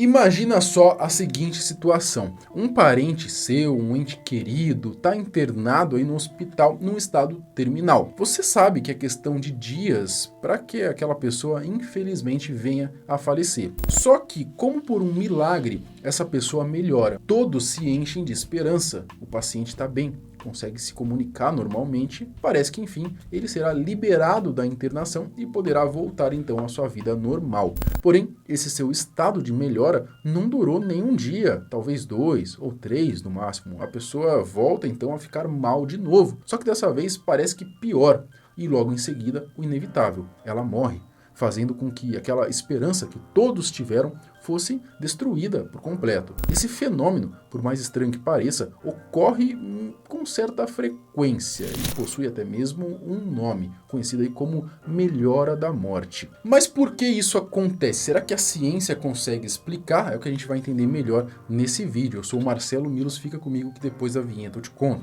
Imagina só a seguinte situação: um parente seu, um ente querido, está internado aí no hospital num estado terminal. Você sabe que é questão de dias para que aquela pessoa infelizmente venha a falecer. Só que, como por um milagre, essa pessoa melhora. Todos se enchem de esperança. O paciente está bem, consegue se comunicar normalmente, parece que enfim ele será liberado da internação e poderá voltar então à sua vida normal. Porém, esse seu estado de melhora não durou nem um dia, talvez 2 ou 3 no máximo. A pessoa volta então a ficar mal de novo, só que dessa vez parece que pior, e logo em seguida o inevitável, ela morre, fazendo com que aquela esperança que todos tiveram fosse destruída por completo. Esse fenômeno, por mais estranho que pareça, ocorre com certa frequência e possui até mesmo um nome, conhecido aí como melhora da morte. Mas por que isso acontece? Será que a ciência consegue explicar? É o que a gente vai entender melhor nesse vídeo. Eu sou o Marcelo Milos, fica comigo que depois da vinheta eu te conto.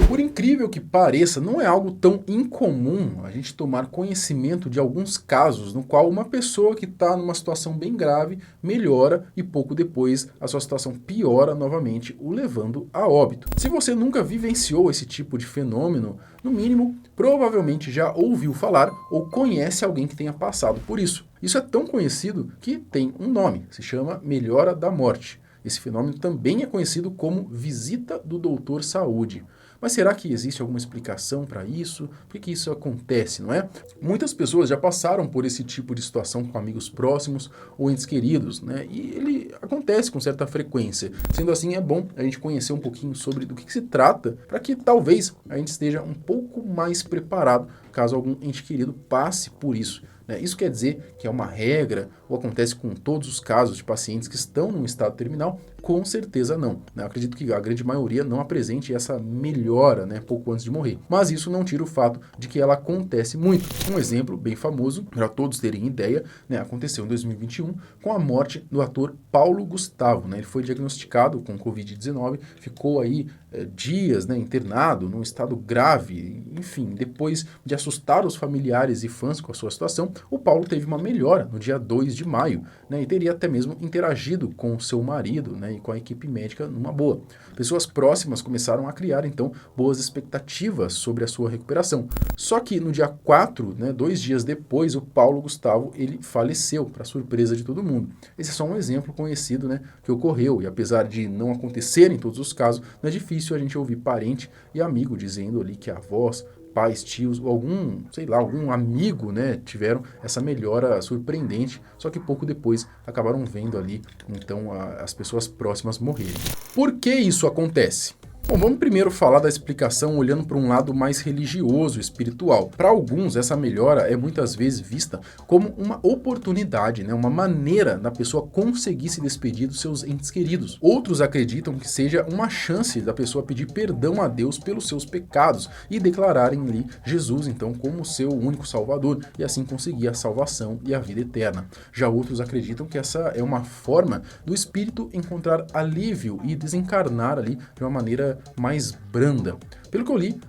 Por incrível que pareça, não é algo tão incomum a gente tomar conhecimento de alguns casos no qual uma pessoa que está numa situação bem grave melhora e pouco depois a sua situação piora novamente, o levando a óbito. Se você nunca vivenciou esse tipo de fenômeno, no mínimo, provavelmente já ouviu falar ou conhece alguém que tenha passado por isso. Isso é tão conhecido que tem um nome, se chama melhora da morte. Esse fenômeno também é conhecido como visita do doutor saúde. Mas será que existe alguma explicação para isso? Por que isso acontece, não é? Muitas pessoas já passaram por esse tipo de situação com amigos próximos ou entes queridos, né? E ele acontece com certa frequência. Sendo assim, é bom a gente conhecer um pouquinho sobre do que se trata, para que talvez a gente esteja um pouco mais preparado caso algum ente querido passe por isso. Isso quer dizer que é uma regra ou acontece com todos os casos de pacientes que estão num estado terminal? Com certeza não. Eu acredito que a grande maioria não apresente essa melhora pouco antes de morrer. Mas isso não tira o fato de que ela acontece muito. Um exemplo bem famoso, para todos terem ideia, aconteceu em 2021 com a morte do ator Paulo Gustavo. Ele foi diagnosticado com Covid-19, ficou aí dias internado num estado grave. Enfim, depois de assustar os familiares e fãs com a sua situação, o Paulo teve uma melhora no dia 2 de maio, e teria até mesmo interagido com o seu marido, e com a equipe médica numa boa. Pessoas próximas começaram a criar, então, boas expectativas sobre a sua recuperação. Só que no dia 4, 2 dias depois, o Paulo Gustavo, ele faleceu, para surpresa de todo mundo. Esse é só um exemplo conhecido, que ocorreu, e apesar de não acontecer em todos os casos, não é difícil a gente ouvir parente e amigo dizendo ali que avós, pais, tios, ou algum amigo, tiveram essa melhora surpreendente, só que pouco depois acabaram vendo ali, então, as pessoas próximas morrerem. Por que isso acontece? Bom, vamos primeiro falar da explicação olhando para um lado mais religioso, espiritual. Para alguns, essa melhora é muitas vezes vista como uma oportunidade, uma maneira da pessoa conseguir se despedir dos seus entes queridos. Outros acreditam que seja uma chance da pessoa pedir perdão a Deus pelos seus pecados e declararem ali Jesus, então, como seu único salvador e assim conseguir a salvação e a vida eterna. Já outros acreditam que essa é uma forma do espírito encontrar alívio e desencarnar ali de uma maneira mais branda. Pelo que eu li,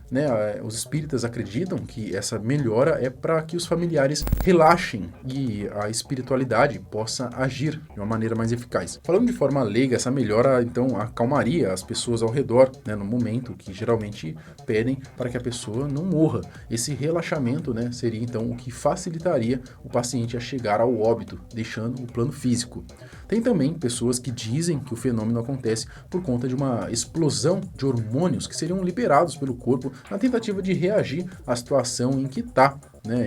os espíritas acreditam que essa melhora é para que os familiares relaxem e a espiritualidade possa agir de uma maneira mais eficaz. Falando de forma leiga, essa melhora então acalmaria as pessoas ao redor, no momento que geralmente pedem para que a pessoa não morra. Esse relaxamento, seria então o que facilitaria o paciente a chegar ao óbito, deixando o plano físico. Tem também pessoas que dizem que o fenômeno acontece por conta de uma explosão de hormônios que seriam liberados pelo corpo na tentativa de reagir à situação em que está,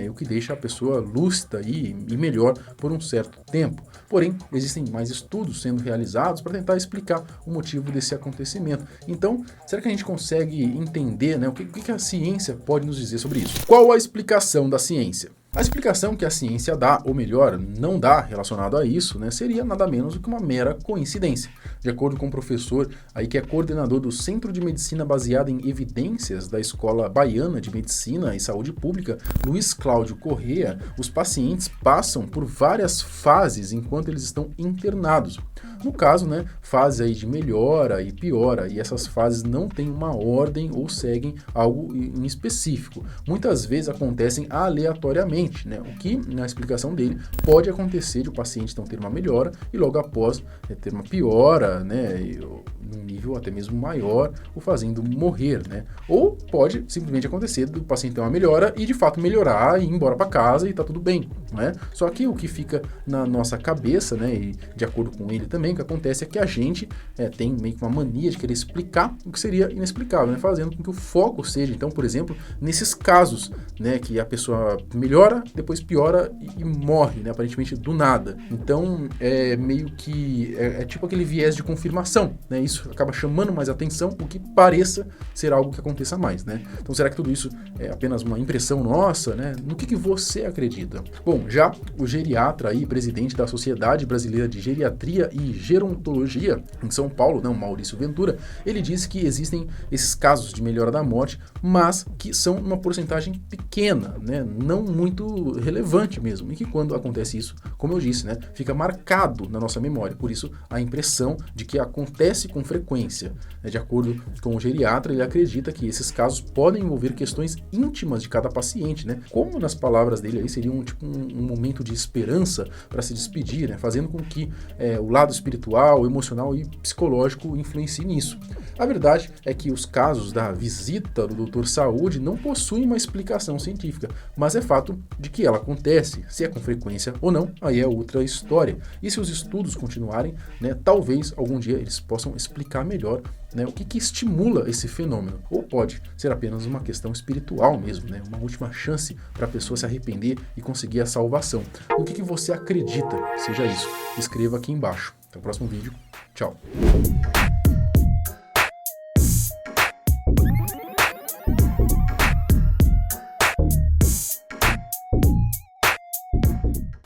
o que deixa a pessoa lúcida e melhor por um certo tempo. Porém, existem mais estudos sendo realizados para tentar explicar o motivo desse acontecimento. Então, será que a gente consegue entender o que a ciência pode nos dizer sobre isso? Qual a explicação da ciência? A explicação que a ciência dá, ou melhor, não dá relacionado a isso, seria nada menos do que uma mera coincidência. De acordo com o professor aí que é coordenador do Centro de Medicina Baseada em Evidências da Escola Baiana de Medicina e Saúde Pública, Luiz Cláudio Corrêa, os pacientes passam por várias fases enquanto eles estão internados. No caso, fase aí de melhora e piora, e essas fases não têm uma ordem ou seguem algo em específico. Muitas vezes acontecem aleatoriamente, paciente, né? O que, na explicação dele, pode acontecer de o paciente então ter uma melhora e logo após ter uma piora, né? Num nível até mesmo maior, o fazendo morrer, né? Ou pode simplesmente acontecer do paciente ter uma melhora e de fato melhorar e ir embora para casa e tá tudo bem, né? Só que o que fica na nossa cabeça, né? E de acordo com ele também, o que acontece é que a gente tem meio que uma mania de querer explicar o que seria inexplicável, né? Fazendo com que o foco seja, então, por exemplo, nesses casos, né? Que a pessoa melhora, depois piora e morre, né? Aparentemente do nada. Então, é meio que é tipo aquele viés de confirmação, né? Isso acaba chamando mais atenção, o que pareça ser algo que aconteça mais, né? Então, será que tudo isso é apenas uma impressão nossa, né? No que você acredita? Bom, já o geriatra e presidente da Sociedade Brasileira de Geriatria e Gerontologia em São Paulo, não, Maurício Ventura, ele disse que existem esses casos de melhora da morte, mas que são uma porcentagem pequena, né? Não muito relevante mesmo, e que quando acontece isso, como eu disse, né? Fica marcado na nossa memória, por isso a impressão de que acontece com frequência. De acordo com o geriatra, ele acredita que esses casos podem envolver questões íntimas de cada paciente, né? Como nas palavras dele aí seria um momento de esperança para se despedir, né? Fazendo com que o lado espiritual, emocional e psicológico influencie nisso. A verdade é que os casos da visita do Dr. Saúde não possuem uma explicação científica, mas é fato de que ela acontece. Se é com frequência ou não, aí é outra história. E se os estudos continuarem, né, talvez algum dia eles possam explicar melhor, né, o que estimula esse fenômeno. Ou pode ser apenas uma questão espiritual mesmo, né, uma última chance para a pessoa se arrepender e conseguir a salvação. O que você acredita seja isso? Escreva aqui embaixo. Até o próximo vídeo. Tchau.